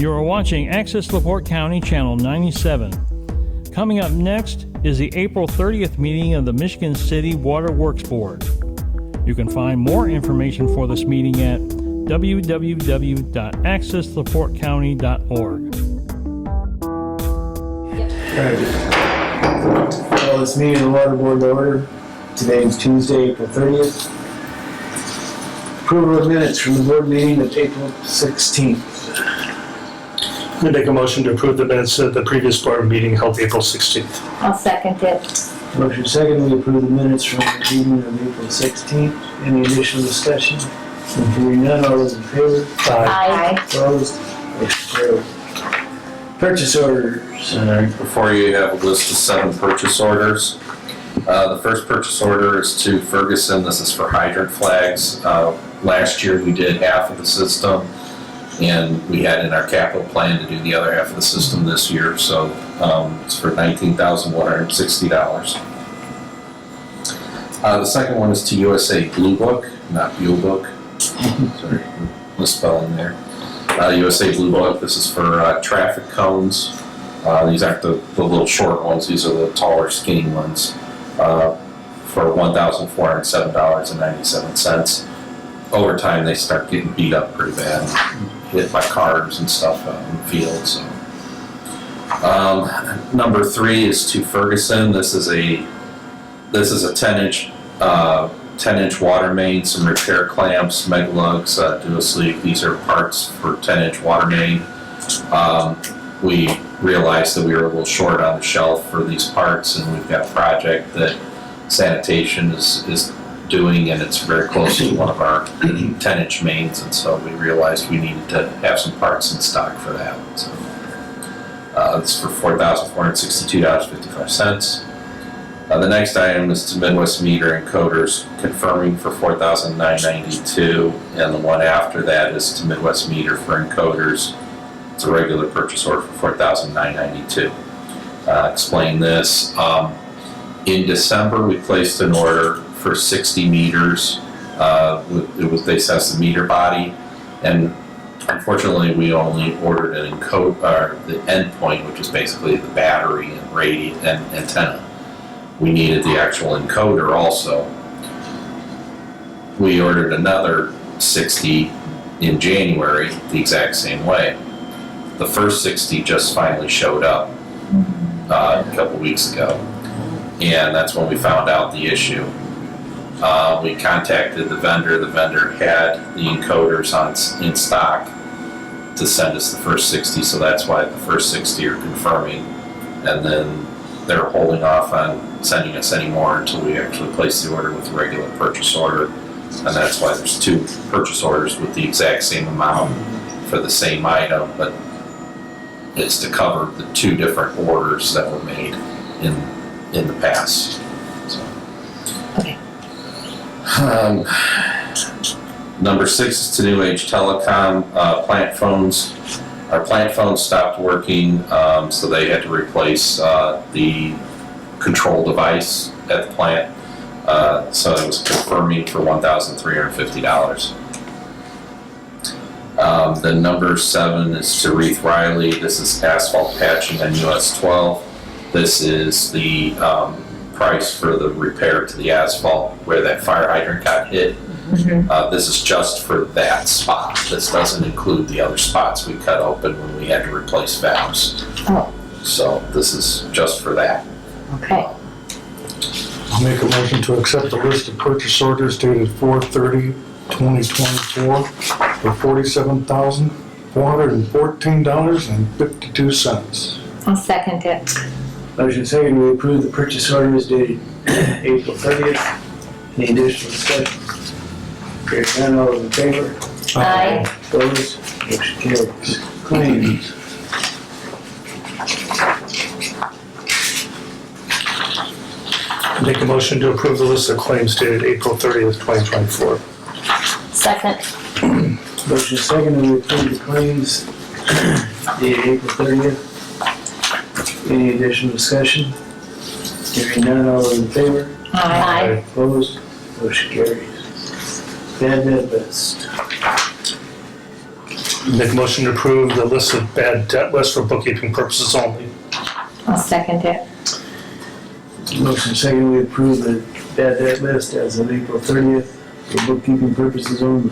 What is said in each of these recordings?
You are watching Access LaPorte County Channel 97. Coming up next is the April 30th meeting of the Michigan City Water Works Board. You can find more information for this meeting at www.accesslaportecounty.org. Call this meeting of the Water Board to order. Today is Tuesday, April 30th. Approval of minutes from the board meeting of April 16th. I make a motion to approve the minutes of the previous board meeting held April 16th. I'll second it. Motion second, we approve the minutes from the meeting of April 16th. Any additional discussion? If hearing none, all those in favor? Aye. Opposed? Motion carried. Purchase orders. Before you have a list of 7 purchase orders. The first purchase order is to Ferguson. This is for hydrant flags. Last year we did half of the system, and we had in our capital plan to do the other half of the system this year, so it's for $19,160. The second one is to USA Blue Book, not Buell Book. Sorry, misspelling there. USA Blue Book, this is for traffic cones. These aren't the little short ones, these are the taller skinny ones. For $1,407.97. Over time, they start getting beat up pretty bad, hit by cars and stuff out in the field. So. Number 3 is to Ferguson. This is a 10-inch water main, some repair clamps, Meglugs, dual sleeve. These are parts for 10-inch water main. We realized that we were a little short on the shelf for these parts, and we've got a project that sanitation is doing, and it's very close to one of our 10-inch mains, and so we realized we needed to have some parts in stock for that. So it's for $4,462.55. The next item is to Midwest Meter and Coders, confirming for $4,992, and the one after that is to Midwest Meter for encoders. It's a regular purchase order for $4,992. Explain this. In December, we placed an order for 60 meters. They sent us the meter body, and unfortunately, we only ordered an the endpoint, which is basically the battery and radio and antenna. We needed the actual encoder also. We ordered another 60 in January, the exact same way. The first 60 just finally showed up a couple weeks ago, and that's when we found out the issue. We contacted the vendor. The vendor had the encoders in stock to send us the first 60, so that's why the first 60 are confirming, and then they're holding off on sending us any more until we actually place the order with a regular purchase order, and that's why there's 2 purchase orders with the exact same amount for the same item, but it's to cover the 2 different orders that were made in the past. So. Okay. Number 6 is to New Age Telecom. Plant phones. Our plant phones stopped working, so they had to replace the control device at the plant. So it was confirming for $1,350. The number 7 is to Reith Riley. This is asphalt patching on US 12. This is the price for the repair to the asphalt where that fire hydrant got hit. This is just for that spot. This doesn't include the other spots we cut open when we had to replace valves. Oh. So this is just for that. Okay. I'll make a motion to accept the list of purchase orders dated 4/30/2024 for $47,414.52. I'll second it. Motion second, we approve the purchase orders dated April 30th. Any additional discussion? Hearing none, all those in favor? Aye. Opposed? Motion carries. Claims. Make a motion to approve the list of claims dated April 30th, 2024. Second. Motion second, we approve the claims dated April 30th. Any additional discussion? Hearing none, all those in favor? Aye. Opposed? Motion carries. Bad debt list. Make a motion to approve the list of bad debt list for bookkeeping purposes only. I'll second it. Motion second, we approve the bad debt list as of April 30th for bookkeeping purposes only.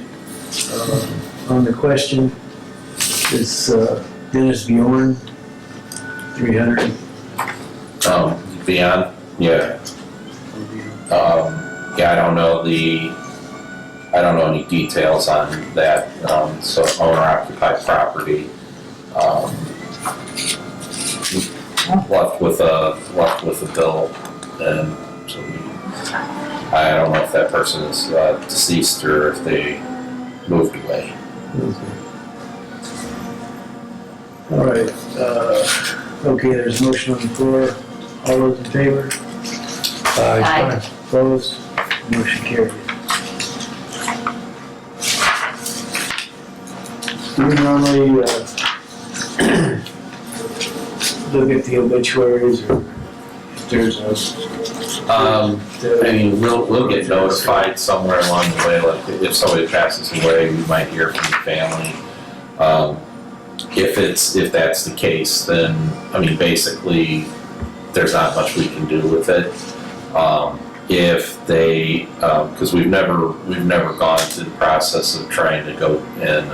On the question, is Dennis Bjorn, 300. Beyond, yeah. Yeah, I don't know any details on that, so owner occupied property. Left with a bill, and so I don't know if that person is deceased or if they moved away. All right, okay, there's a motion on the floor. All those in favor? Aye. Opposed? Motion carried. Do we normally look at the obituaries, or if there's a... I mean, we'll get notified somewhere along the way, like if somebody passes away, we might hear from the family. If that's the case, then, I mean, basically, there's not much we can do with it. If they, because we've never gone through the process of trying to go and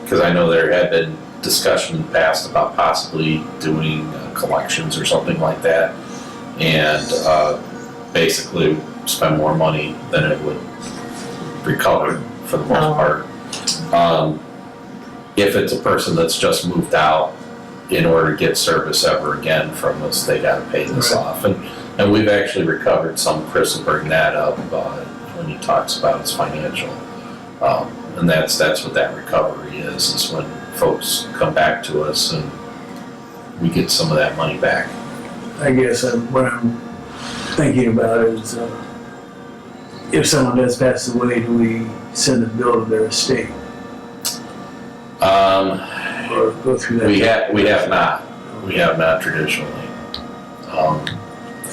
because I know there had been discussion in the past about possibly doing collections or something like that, and basically spend more money than it would recover for the most part. If it's a person that's just moved out, in order to get service ever again from us, they gotta pay this off. And we've actually recovered some. Chris will bring that up when he talks about his financial. And that's what that recovery is when folks come back to us and we get some of that money back. I guess what I'm thinking about is if someone does pass away, do we send a bill to their estate? Or go through that? We have not traditionally.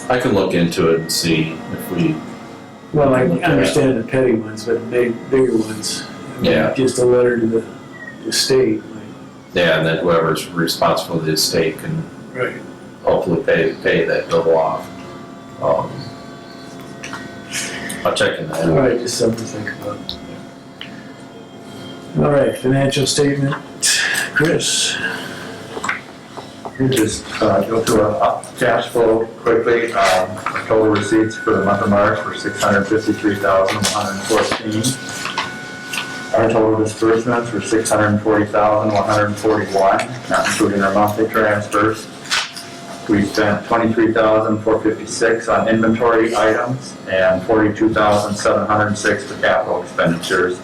I can look into it and see if we. Well, I understand the petty ones, but the bigger ones, Yeah. just a letter to the estate. Yeah, and then whoever's responsible for the estate can Right. hopefully pay that bill off. I'll check into All that. right, just something to think about. All right, financial statement, Chris. Just go through a cash flow quickly. The total receipts for the month of March were $653,114. Our total disbursements were $640,141, not including our monthly transfers. We spent $23,456 on inventory items and $42,706 for capital expenditures.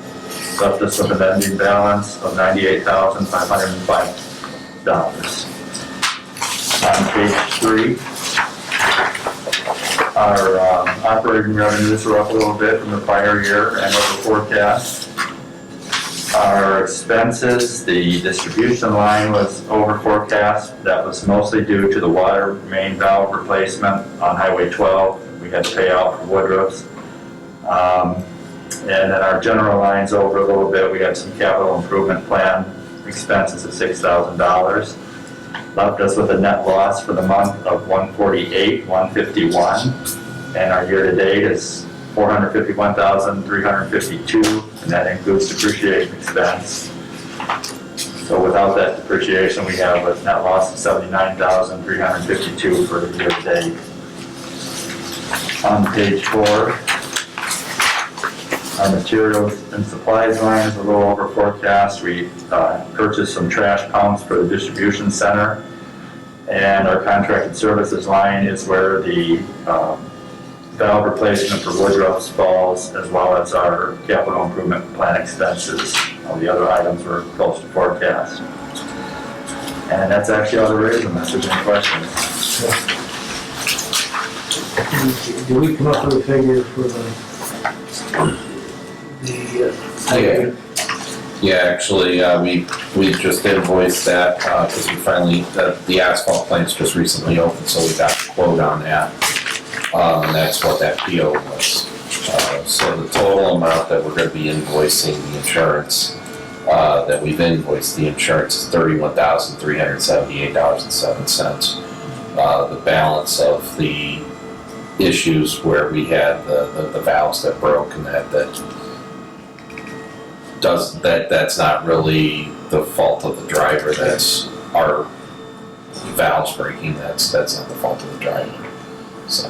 Left us with an ending balance of $98,505. On page 3, our operating revenues are up a little bit from the prior year and over forecast. Our expenses, the distribution line was over forecast. That was mostly due to the water main valve replacement on Highway 12. We had to pay out for Woodruff's. And then our general line's over a little bit. We had some capital improvement plan expenses of $6,000. Left us with a net loss for the month of $148,151. And our year-to-date is $451,352, and that includes depreciation expense. So without that depreciation, we have a net loss of $79,352 for the year-to-date. On page 4, our materials and supplies line is a little over forecast. We purchased some trash pumps for the distribution center. And our contracted services line is where the valve replacement for Woodruff's falls, as well as our capital improvement plan expenses. All the other items were close to forecast. And that's actually all there is, unless there's any questions. Do we come up with a figure for the Yeah, actually, we just invoiced that because we finally, the asphalt plant's just recently opened, so we got a quote on that. And that's what that PO was. So the total amount that we're gonna be invoicing the insurance, that we've invoiced the insurance is $31,378.07. The balance of the issues where we had the valves that broke and that's not really the fault of the driver, that's our valves breaking, that's not the fault of the driver. So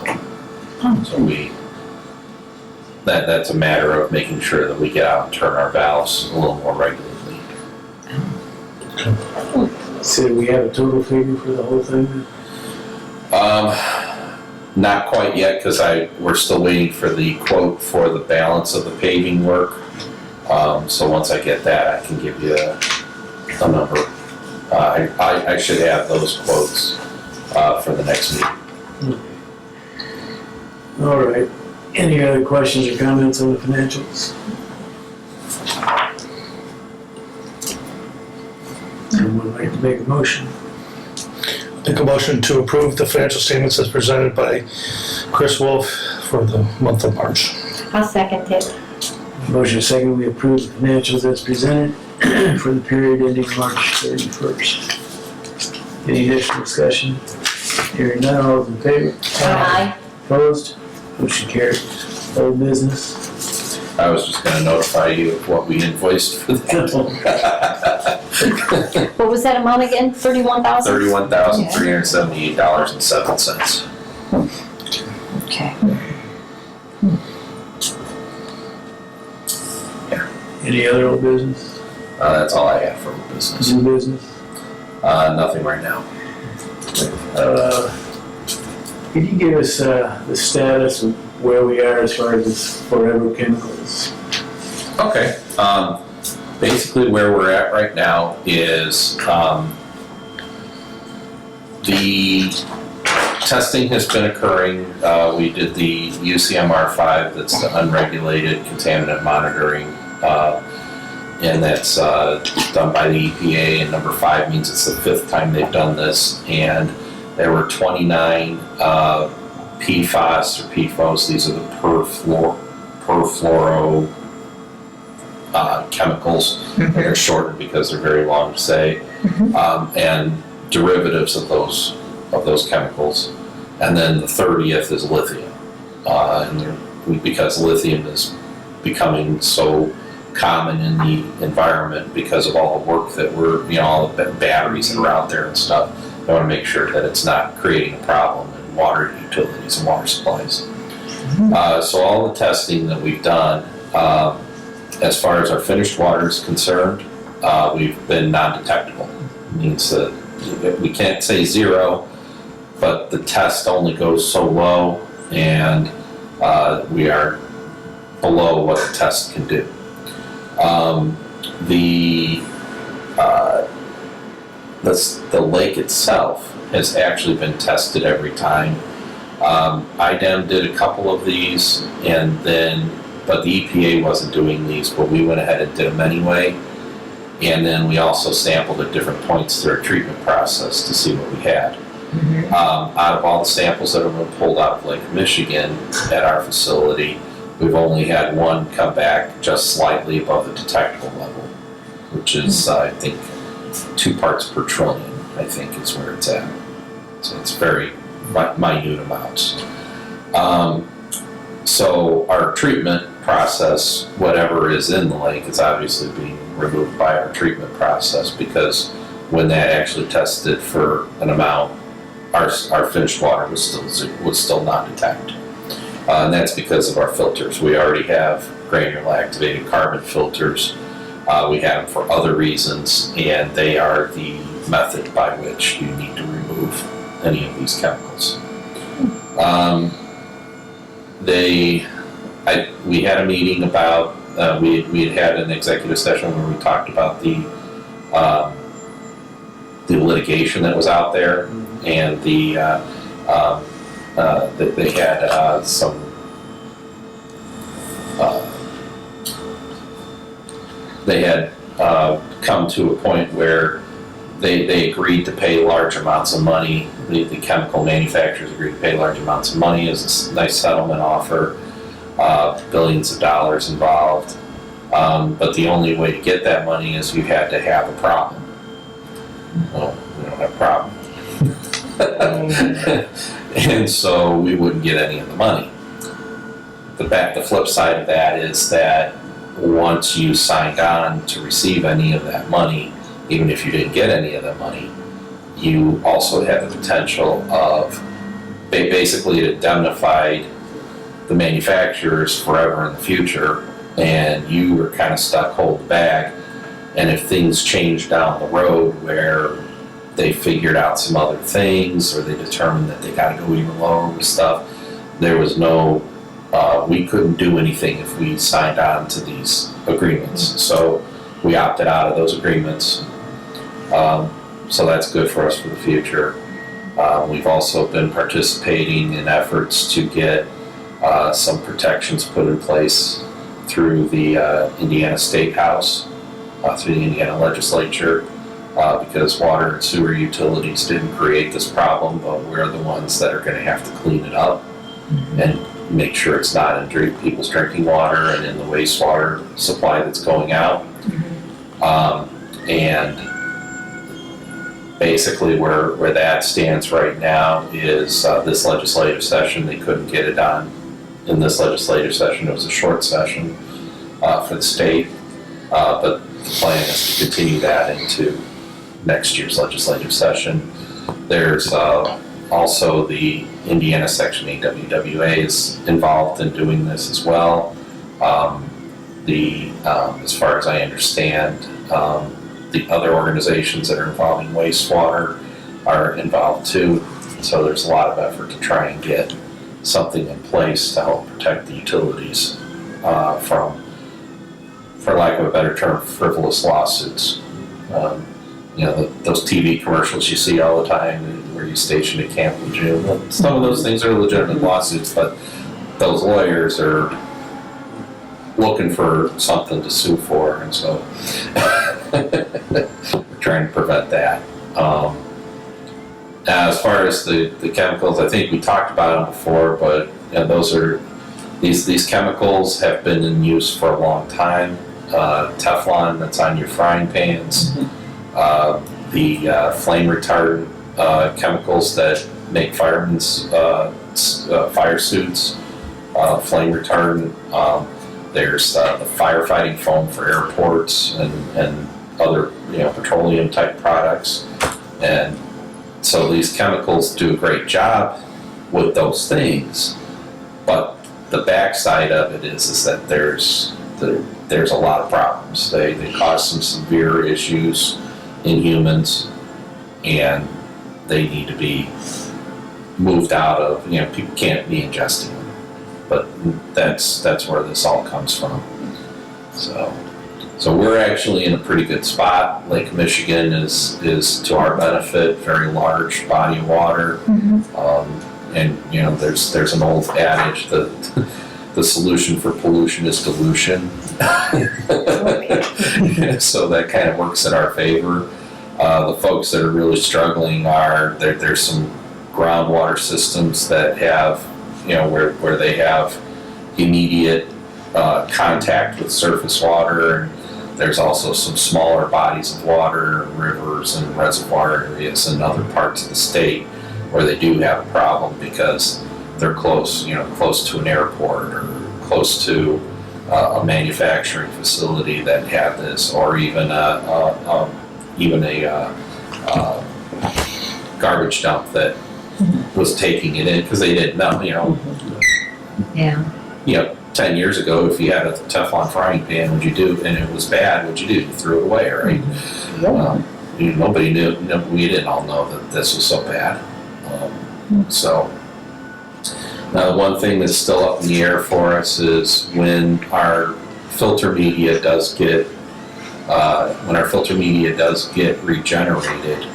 that's a matter of making sure that we get out and turn our valves a little more regularly. So we have a total figure for the whole thing? Not quite yet, because we're still waiting for the quote for the balance of the paving work. So once I get that, I can give you a number. I should have those quotes for the next meeting. All right. Any other questions or comments on the financials? Someone like to make a motion? Make a motion to approve the financial statements as presented by Chris Wolf for the month of March. I'll second it. Motion second, we approve the financials as presented for the period ending March 31st. Any additional discussion? Hearing none, all those in favor? Aye. Opposed? Motion carries. Old business? I was just gonna notify you of what we invoiced for that. What was that amount again? 31,000? $31,378.07. Okay. Any other old business? That's all I have for business. New business? Nothing right now. Could you give us the status of where we are as far as this Forever Chemicals? Okay. Basically where we're at right now is the testing has been occurring. We did the UCMR5, that's the unregulated contaminant monitoring, and that's done by the EPA, and number 5 means it's the 5th time they've done this, and there were 29 PFAS or PFOS, these are the perfluoro chemicals. They're shortened because they're very long to say, and derivatives of those chemicals. And then the 30th is lithium, because lithium is becoming so common in the environment because of all the work that all the batteries that are out there and stuff. I want to make sure that it's not creating a problem in water utilities and water supplies. So all the testing that we've done, as far as our finished water is concerned, we've been non-detectable. It means that we can't say zero, but the test only goes so low, and we are below what the test can do. The lake itself has actually been tested every time. IDEM did a couple of these, but the EPA wasn't doing these, but we went ahead and did them anyway. And then we also sampled at different points through our treatment process to see what we had. Out of all the samples that have been pulled out of Lake Michigan at our facility, we've only had one come back just slightly above the detectable level, which is, I think, 2 parts per trillion, I think is where it's at. So it's very minute amounts. So our treatment process, whatever is in the lake, is obviously being removed by our treatment process, because when that actually tested for an amount, our finished water was still not detected. And that's because of our filters. We already have granular activated carbon filters. We have them for other reasons, and they are the method by which you need to remove any of these chemicals. We had a meeting about, we had an executive session where we talked about the litigation that was out there, and that they had some they had come to a point where they agreed to pay large amounts of money. The chemical manufacturers agreed to pay large amounts of money as a nice settlement offer billions of dollars involved. But the only way to get that money is you had to have a problem. Well, we don't have a problem. And so we wouldn't get any of the money. The flip side of that is that once you signed on to receive any of that money, even if you didn't get any of that money, you also had the potential of basically it indemnified the manufacturers forever in the future, and you were kind of stuck holding the bag. And if things changed down the road where they figured out some other things or they determined that they got to go even lower with stuff, there was no, we couldn't do anything if we signed on to these agreements. So we opted out of those agreements. So that's good for us for the future. We've also been participating in efforts to get some protections put in place through the Indiana State House, through the Indiana legislature, because water and sewer utilities didn't create this problem, but we're the ones that are going to have to clean it up and make sure it's not in people's drinking water and in the wastewater supply that's going out. And basically where that stands right now is this legislative session, they couldn't get it on in this legislative session. It was a short session for the state, but the plan is to continue that into next year's legislative session. There's also the Indiana Section 8 WWA is involved in doing this as well. As far as I understand, the other organizations that are involved in wastewater are involved too. So there's a lot of effort to try and get something in place to help protect the utilities from, for lack of a better term, frivolous lawsuits. Those TV commercials you see all the time where you station at Camp Lejeune. Some of those things are legitimate lawsuits, but those lawyers are looking for something to sue for, and so we're trying to prevent that. As far as the chemicals, I think we talked about them before, but these chemicals have been in use for a long time. Teflon that's on your frying pans, the flame retardant chemicals that make firemen's fire suits, flame retardant. There's the firefighting foam for airports and other petroleum type products, and so these chemicals do a great job with those things. But the backside of it is that there's a lot of problems. They cause some severe issues in humans, and they need to be moved out of. People can't be ingesting them. But that's where this all comes from. So we're actually in a pretty good spot. Lake Michigan is to our benefit, very large body of water. And there's an old adage that the solution for pollution is dilution. So that kind of works in our favor. The folks that are really struggling there's some groundwater systems that have where they have immediate contact with surface water. And there's also some smaller bodies of water, rivers and reservoir areas in other parts of the state where they do have a problem because they're close to an airport or close to a manufacturing facility that had this, or even a garbage dump that was taking it in because they didn't know. Yeah. 10 years ago, if you had a Teflon frying pan, what'd you do? And it was bad, what'd you do? You threw it away, right? Nobody knew. We didn't all know that this was so bad. So now the one thing that's still up in the air for us is when our filter media does get regenerated.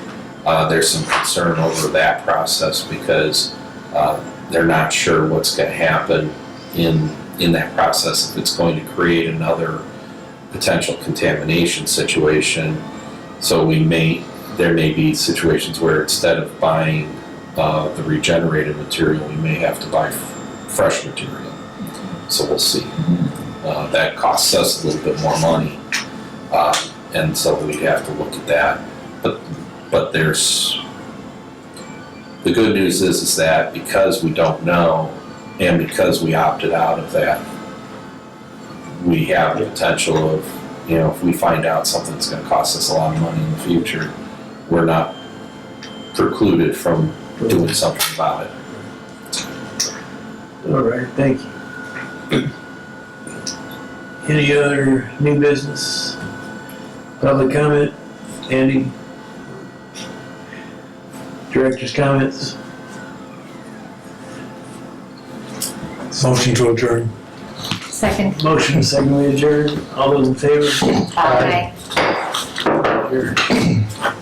There's some concern over that process because they're not sure what's going to happen in that process, if it's going to create another potential contamination situation. So there may be situations where instead of buying the regenerated material, we may have to buy fresh material. so we'll see. That costs us a little bit more money, and so we have to look at that. But there's, the good news is that because we don't know, and because we opted out of that, we have the potential of, you know, if we find out something's gonna cost us a lot of money in the future, we're not precluded from doing something about it. All right, thank you. Any other new business? Public comment? Andy? Director's comments? Motion to adjourn. Second. Motion, second we adjourn. All those in favor? Aye. Adjourn.